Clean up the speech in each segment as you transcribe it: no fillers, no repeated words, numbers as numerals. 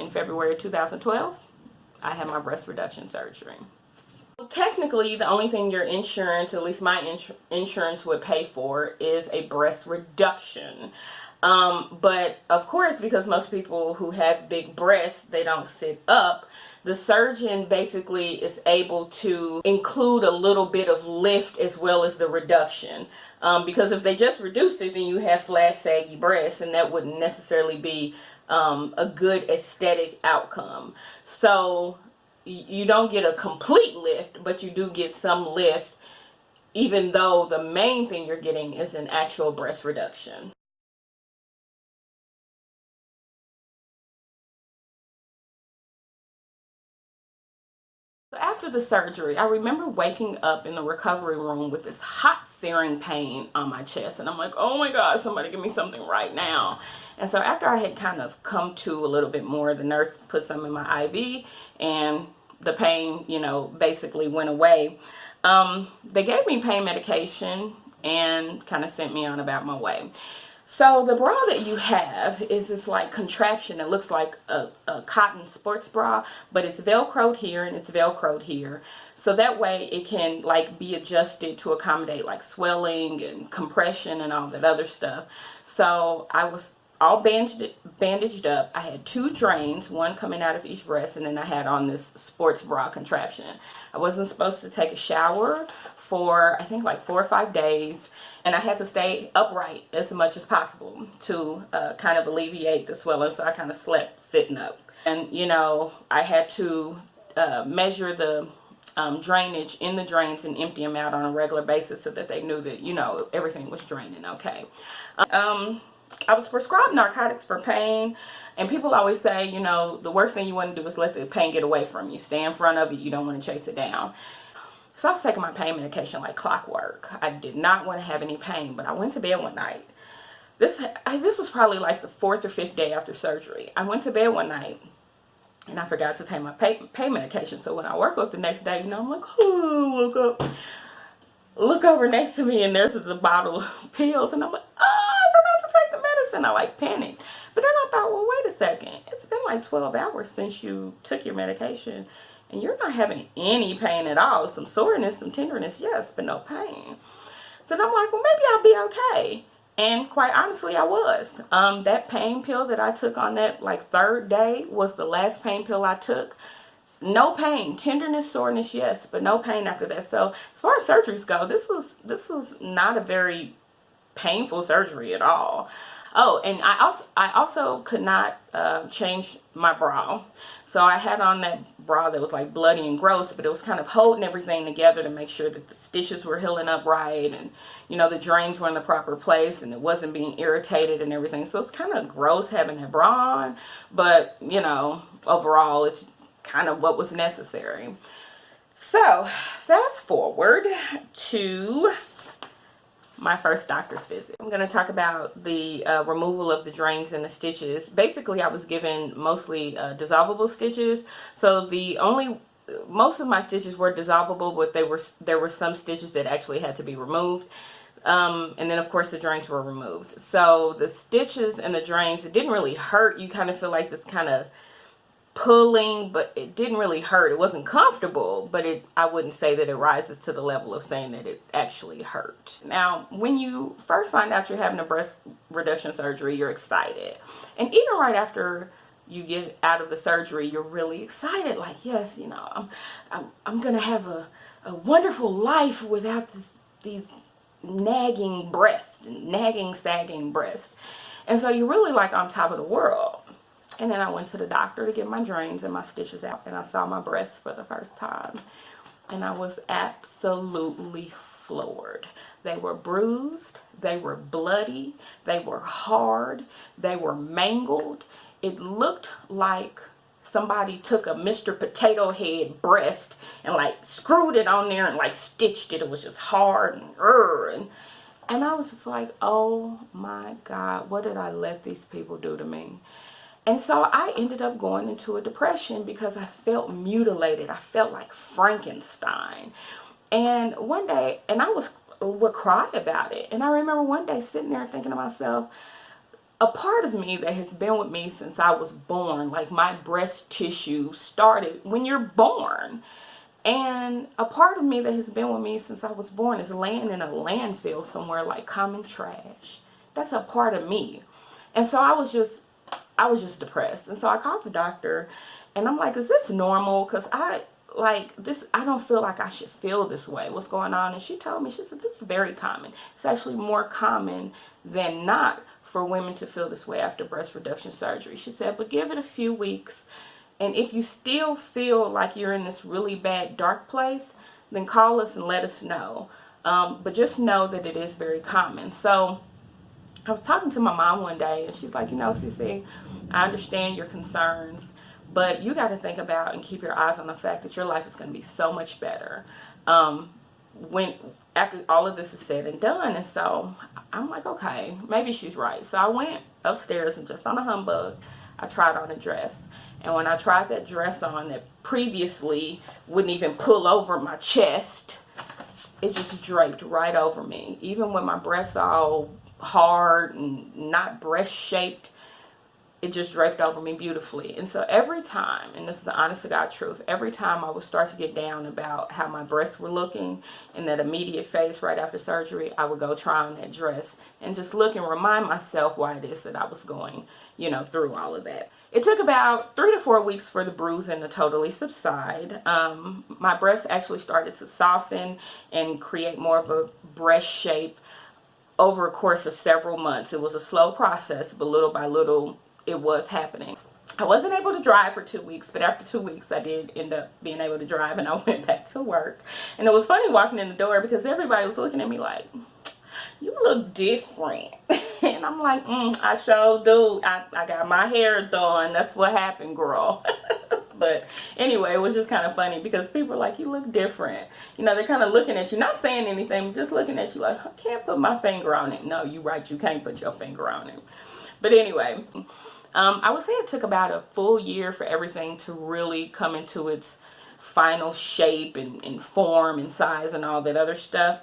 in February of 2012, I had my breast reduction surgery. Technically, the only thing your insurance, at least my insurance, would pay for is a breast reduction. But of course, because most people who have big breasts, they don't sit up, the surgeon basically is able to include a little bit of lift as well as the reduction. Because if they just reduced it, then you have flat, saggy breasts, and that wouldn't necessarily be a good aesthetic outcome. So you don't get a complete lift, but you do get some lift, even though the main thing you're getting is an actual breast reduction. After the surgery, I remember waking up in the recovery room with this hot searing pain on my chest, and I'm like, oh my God, somebody give me something right now. And so after I had kind of come to a little bit more, the nurse put some in my IV, and the pain, you know, basically went away. They gave me pain medication and kind of sent me on about my way. So the bra that you have is this like contraption. It looks like a cotton sports bra, but it's velcroed here and it's velcroed here. So that way it can like be adjusted to accommodate like swelling and compression and all that other stuff. So I was all bandaged up. I had 2 drains, one coming out of each breast, and then I had on this sports bra contraption. I wasn't supposed to take a shower for I think like 4 or 5 days, and I had to stay upright as much as possible to kind of alleviate the swelling. So I kind of slept sitting up, and you know, I had to measure the drainage in the drains and empty them out on a regular basis so that they knew that, you know, everything was draining okay. I was prescribed narcotics for pain, and people always say, you know, the worst thing you want to do is let the pain get away from you. Stay in front of it. You don't want to chase it down. So I was taking my pain medication like clockwork. I did not want to have any pain, but I went to bed one night. This was probably like the 4th or 5th day after surgery. I went to bed one night, and I forgot to take my pain medication. So when I woke up the next day, you know, I'm like, oh, woke up. Look over next to me, and there's the bottle of pills, and I'm like, oh, I forgot to take the medicine. I like panicked. But then I thought, well, wait a second. It's been like 12 hours since you took your medication, and you're not having any pain at all. Some soreness, some tenderness, yes, but no pain. So then I'm like, well, maybe I'll be okay. And quite honestly, I was. That pain pill that I took on that like 3rd day was the last pain pill I took. No pain, tenderness, soreness, yes, but no pain after that. So as far as surgeries go, this was not a very painful surgery at all. Oh, and I also could not change my bra. So I had on that bra that was like bloody and gross, but it was kind of holding everything together to make sure that the stitches were healing up right, and you know, the drains were in the proper place, and it wasn't being irritated and everything. So it's kind of gross having that bra on, but you know, overall it's kind of what was necessary. So fast forward to my first doctor's visit. I'm going to talk about the removal of the drains and the stitches. Basically, I was given mostly dissolvable stitches. So most of my stitches were dissolvable, but there were some stitches that actually had to be removed. And then of course the drains were removed. So the stitches and the drains, it didn't really hurt. You kind of feel like this kind of pulling, but it didn't really hurt. It wasn't comfortable, but I wouldn't say that it rises to the level of saying that it actually hurt. Now, when you first find out you're having a breast reduction surgery, you're excited. And even right after you get out of the surgery, you're really excited. Like, yes, you know, I'm gonna have a wonderful life without these nagging breasts, nagging, sagging breasts. And so you're really like on top of the world. And then I went to the doctor to get my drains and my stitches out, and I saw my breasts for the first time. And I was absolutely floored. They were bruised, they were bloody, they were hard, they were mangled. It looked like somebody took a Mr. Potato Head breast and like screwed it on there and like stitched it. It was just hard and I was just like, oh my God, what did I let these people do to me? And so I ended up going into a depression because I felt mutilated. I felt like Frankenstein. And one day, and I would cry about it. And I remember one day sitting there thinking to myself, a part of me that has been with me since I was born, like my breast tissue started when you're born. And a part of me that has been with me since I was born is laying in a landfill somewhere like common trash. That's a part of me. And so I was just depressed. And so I called the doctor and I'm like, is this normal? Because I don't feel like I should feel this way. What's going on? And she told me, she said, this is very common. It's actually more common than not for women to feel this way after breast reduction surgery. She said, but give it a few weeks. And if you still feel like you're in this really bad dark place, then call us and let us know. But just know that it is very common. So I was talking to my mom one day and she's like, Cece, I understand your concerns, but you got to think about and keep your eyes on the fact that your life is going to be so much better when after all of this is said and done. And so I'm like, okay, maybe she's right. So I went upstairs and just on a humbug, I tried on a dress. And when I tried that dress on that previously wouldn't even pull over my chest, it just draped right over me. Even with my breasts all hard and not breast shaped, it just draped over me beautifully. And so every time, and this is the honest to God truth, every time I would start to get down about how my breasts were looking in that immediate phase right after surgery, I would go try on that dress and just look and remind myself why it is that I was going, through all of that. It took about 3 to 4 weeks for the bruising to totally subside. My breasts actually started to soften and create more of a breast shape over a course of several months. It was a slow process, but little by little, it was happening. I wasn't able to drive for 2 weeks, but after 2 weeks, I did end up being able to drive, and I went back to work. And it was funny walking in the door because everybody was looking at me like, you look different. And I'm like, I sure do. I got my hair done. That's what happened, girl. But anyway, it was just kind of funny because people are like, you look different. They're kind of looking at you, not saying anything, just looking at you like, I can't put my finger on it. No, you're right. You can't put your finger on it. But anyway, I would say it took about a full year for everything to really come into its final shape and form and size and all that other stuff.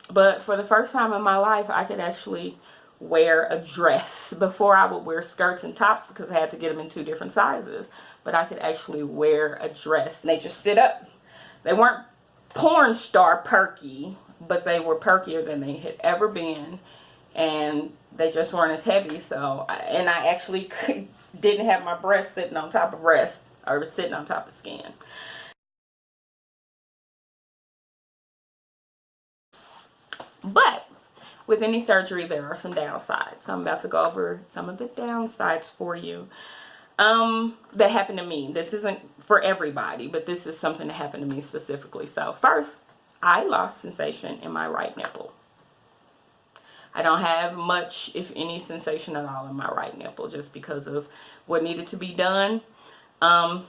But for the first time in my life, I could actually wear a dress. Before I would wear skirts and tops because I had to get them in 2 different sizes. But I could actually wear a dress. And they just sit up. They weren't porn star perky, but they were perkier than they had ever been. And they just weren't as heavy. And I actually didn't have my breast sitting on top of breast or sitting on top of skin. But with any surgery, there are some downsides. So I'm about to go over some of the downsides for you that happened to me. This isn't for everybody, but this is something that happened to me specifically. So first, I lost sensation in my right nipple. I don't have much, if any, sensation at all in my right nipple just because of what needed to be done. I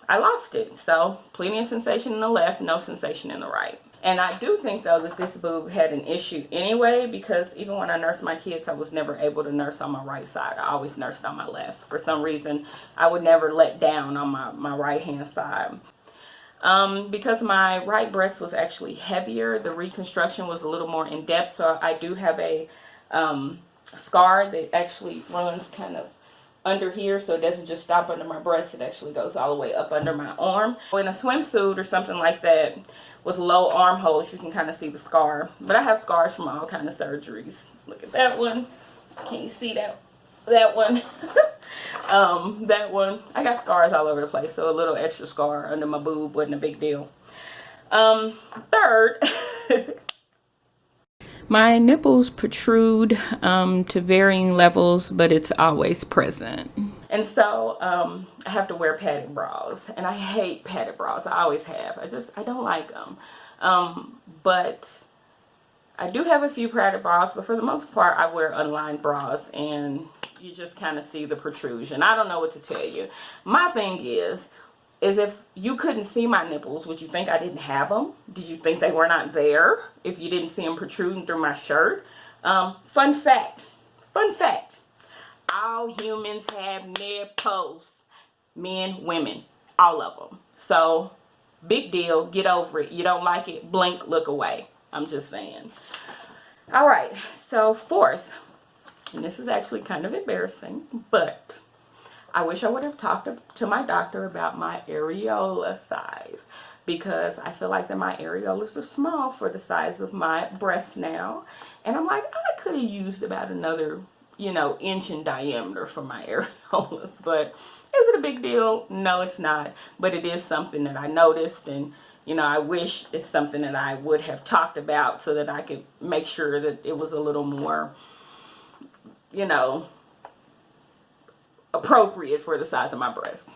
lost it. So plenty of sensation in the left, no sensation in the right. And I do think, though, that this boob had an issue anyway, because even when I nursed my kids, I was never able to nurse on my right side. I always nursed on my left. For some reason, I would never let down on my right-hand side. Because my right breast was actually heavier, the reconstruction was a little more in-depth, so I do have a scar that actually runs kind of under here, so it doesn't just stop under my breast, it actually goes all the way up under my arm. In a swimsuit or something like that with low armholes, you can kind of see the scar. But I have scars from all kind of surgeries. Look at that one. Can you see that one? That one. I got scars all over the place, so a little extra scar under my boob wasn't a big deal. Third, my nipples protrude to varying levels, but it's always present. And so I have to wear padded bras, and I hate padded bras. I always have. I don't like them. But I do have a few padded bras, but for the most part, I wear unlined bras, and you just kind of see the protrusion. I don't know what to tell you. My thing is if you couldn't see my nipples, would you think I didn't have them? Did you think they were not there if you didn't see them protruding through my shirt? Fun fact, all humans have nipples. Men, women, all of them. So, big deal, get over it. You don't like it, blink, look away. I'm just saying. All right, so fourth, and this is actually kind of embarrassing, but I wish I would have talked to my doctor about my areola size, because I feel like that my areolas are small for the size of my breasts now. And I'm like, I could have used about another, inch in diameter for my areolas. But is it a big deal? No, it's not. But it is something that I noticed, and I wish it's something that I would have talked about so that I could make sure that it was a little more, appropriate for the size of my breasts.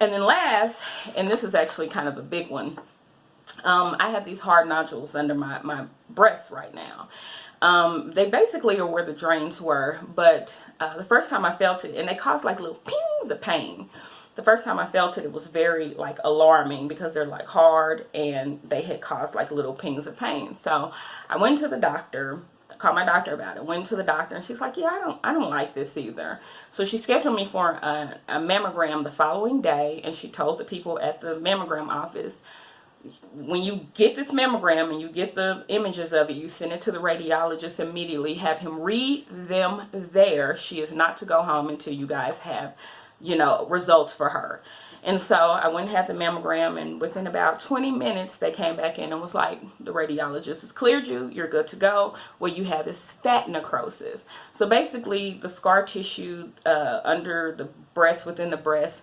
And then last, and this is actually kind of a big one, I have these hard nodules under my breasts right now. They basically are where the drains were, but the first time I felt it, and they cause like little pings of pain. The first time I felt it, it was very like alarming because they're like hard and they had caused like little pings of pain. So I went to the doctor, called my doctor about it, went to the doctor, and she's like, yeah, I don't like this either. So she scheduled me for a mammogram the following day, and she told the people at the mammogram office, when you get this mammogram and you get the images of it, you send it to the radiologist immediately, have him read them there. She is not to go home until you guys have, results for her. And so I went and had the mammogram, and within about 20 minutes, they came back in and was like, the radiologist has cleared you. You're good to go. What you have is fat necrosis. So basically, the scar tissue under the breast, within the breast,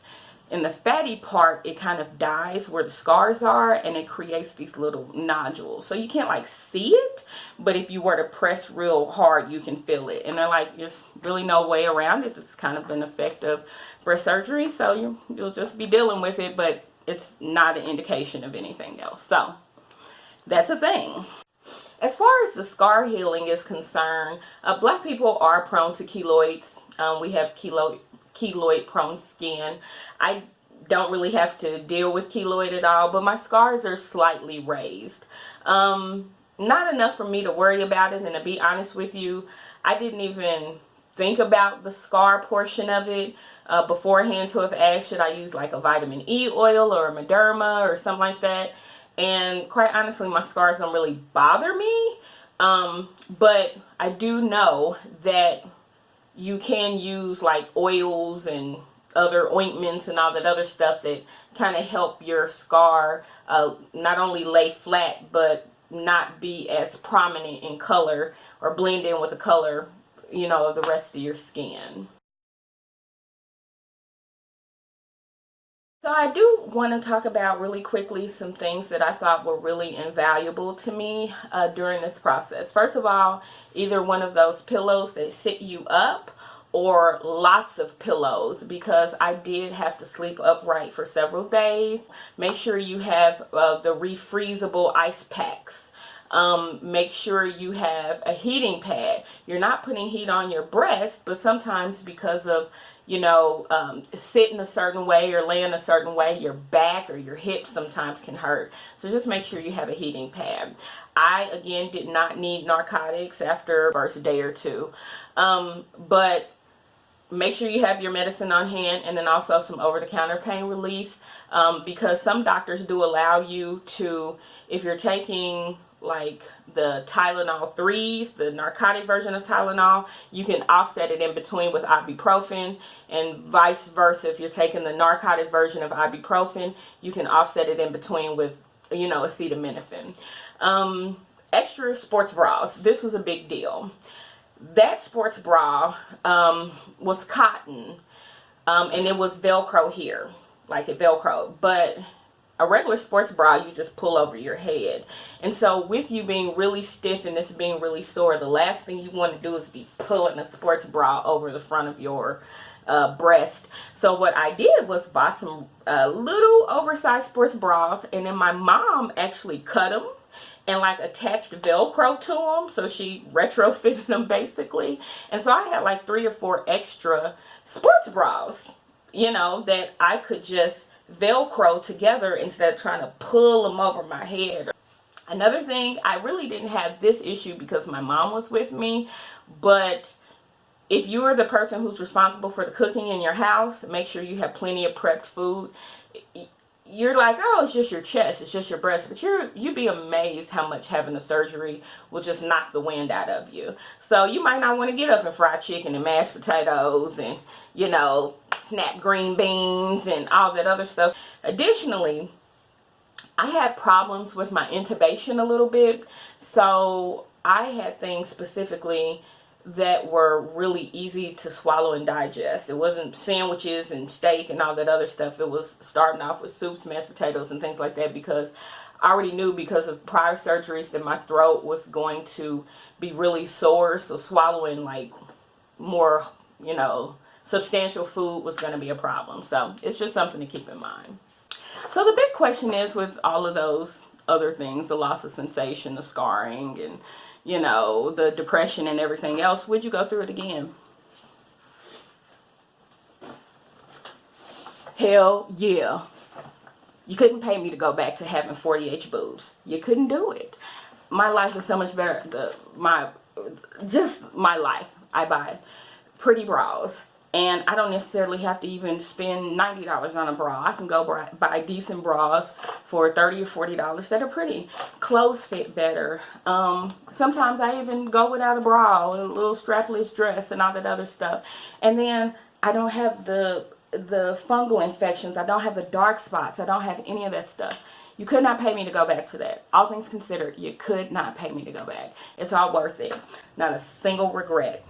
in the fatty part, it kind of dies where the scars are, and it creates these little nodules. So you can't like see it, but if you were to press real hard, you can feel it. And they're like, there's really no way around it. It's kind of an effect of breast surgery, so you'll just be dealing with it, but it's not an indication of anything else. So that's a thing. As far as the scar healing is concerned, black people are prone to keloids. We have keloid prone skin. I don't really have to deal with keloid at all, but my scars are slightly raised. Not enough for me to worry about it, and to be honest with you, I didn't even think about the scar portion of it beforehand to have asked, should I use like a vitamin E oil or a Mederma or something like that. And quite honestly, my scars don't really bother me, but I do know that you can use like oils and other ointments and all that other stuff that kind of help your scar not only lay flat, but not be as prominent in color or blend in with the color, of the rest of your skin. So I do want to talk about really quickly some things that I thought were really invaluable to me during this process. First of all, either one of those pillows that sit you up, or lots of pillows, because I did have to sleep upright for several days. Make sure you have the refreezable ice packs. Make sure you have a heating pad. You're not putting heat on your breast, but sometimes because of sitting a certain way or laying a certain way, your back or your hips sometimes can hurt. So just make sure you have a heating pad. I, again, did not need narcotics after the first day or two. But make sure you have your medicine on hand, and then also some over-the-counter pain relief, because some doctors do allow you to, if you're taking like the Tylenol 3s, the narcotic version of Tylenol, you can offset it in between with ibuprofen, and vice versa. If you're taking the narcotic version of ibuprofen, you can offset it in between with, acetaminophen. Extra sports bras. This was a big deal. That sports bra was cotton, and it was Velcro here, like it Velcro, but a regular sports bra, you just pull over your head. And so with you being really stiff and this being really sore, the last thing you want to do is be pulling a sports bra over the front of your breast. So what I did was bought some little oversized sports bras, and then my mom actually cut them and like attached Velcro to them. So she retrofitted them basically. And so I had like 3 or 4 extra sports bras, that I could just Velcro together instead of trying to pull them over my head. Another thing, I really didn't have this issue because my mom was with me, but if you are the person who's responsible for the cooking in your house, make sure you have plenty of prepped food. you're like, oh, it's just your chest, it's just your breast, but you'd be amazed how much having a surgery will just knock the wind out of you. So you might not want to get up and fry chicken and mashed potatoes and, you know, snap green beans and all that other stuff. Additionally, I had problems with my intubation a little bit, so I had things specifically that were really easy to swallow and digest. It wasn't sandwiches and steak and all that other stuff. It was starting off with soups, mashed potatoes, and things like that, because I already knew, because of prior surgeries, that my throat was going to be really sore, so swallowing like more, you know, substantial food was going to be a problem. So it's just something to keep in mind. So the big question is, with all of those other things, the loss of sensation, the scarring, and, you know, the depression and everything else, would you go through it again? Hell yeah. You couldn't pay me to go back to having 40H boobs. You couldn't do it. My life is so much better. My life. I buy pretty bras. And I don't necessarily have to even spend $90 on a bra. I can go buy decent bras for $30 or $40 that are pretty. Clothes fit better. Sometimes I even go without a bra, a little strapless dress and all that other stuff. And then I don't have the fungal infections. I don't have the dark spots. I don't have any of that stuff. You could not pay me to go back to that. All things considered, you could not pay me to go back. It's all worth it. Not a single regret.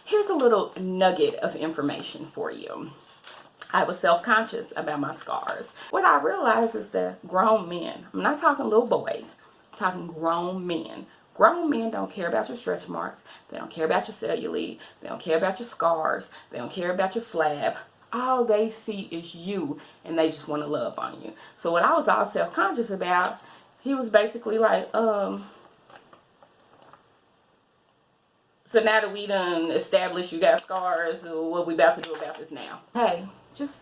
Here's a little nugget of information for you. I was self-conscious about my scars. What I realized is that grown men, I'm not talking little boys, I'm talking grown men. Grown men don't care about your stretch marks. They don't care about your cellulite. They don't care about your scars. They don't care about your flab. All they see is you, and they just want to love on you. So what I was all self-conscious about, he was basically like, so now that we done established you got scars, what we about to do about this now? Hey, just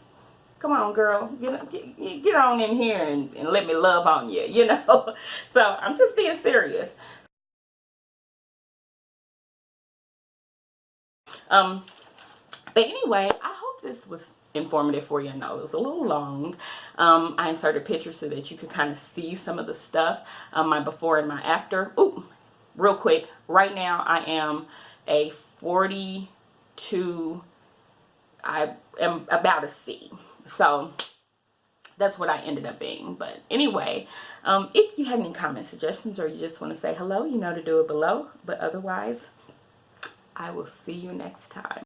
come on, girl. Get on in here and let me love on you, you know? So I'm just being serious. But anyway, I hope this was informative for you. I know it was a little long. I inserted pictures so that you could kind of see some of the stuff, my before and my after. Ooh, real quick, right now I am a 42. I am about a C. So that's what I ended up being. But anyway, if you have any comments, suggestions, or you just want to say hello, you know to do it below. But otherwise, I will see you next time.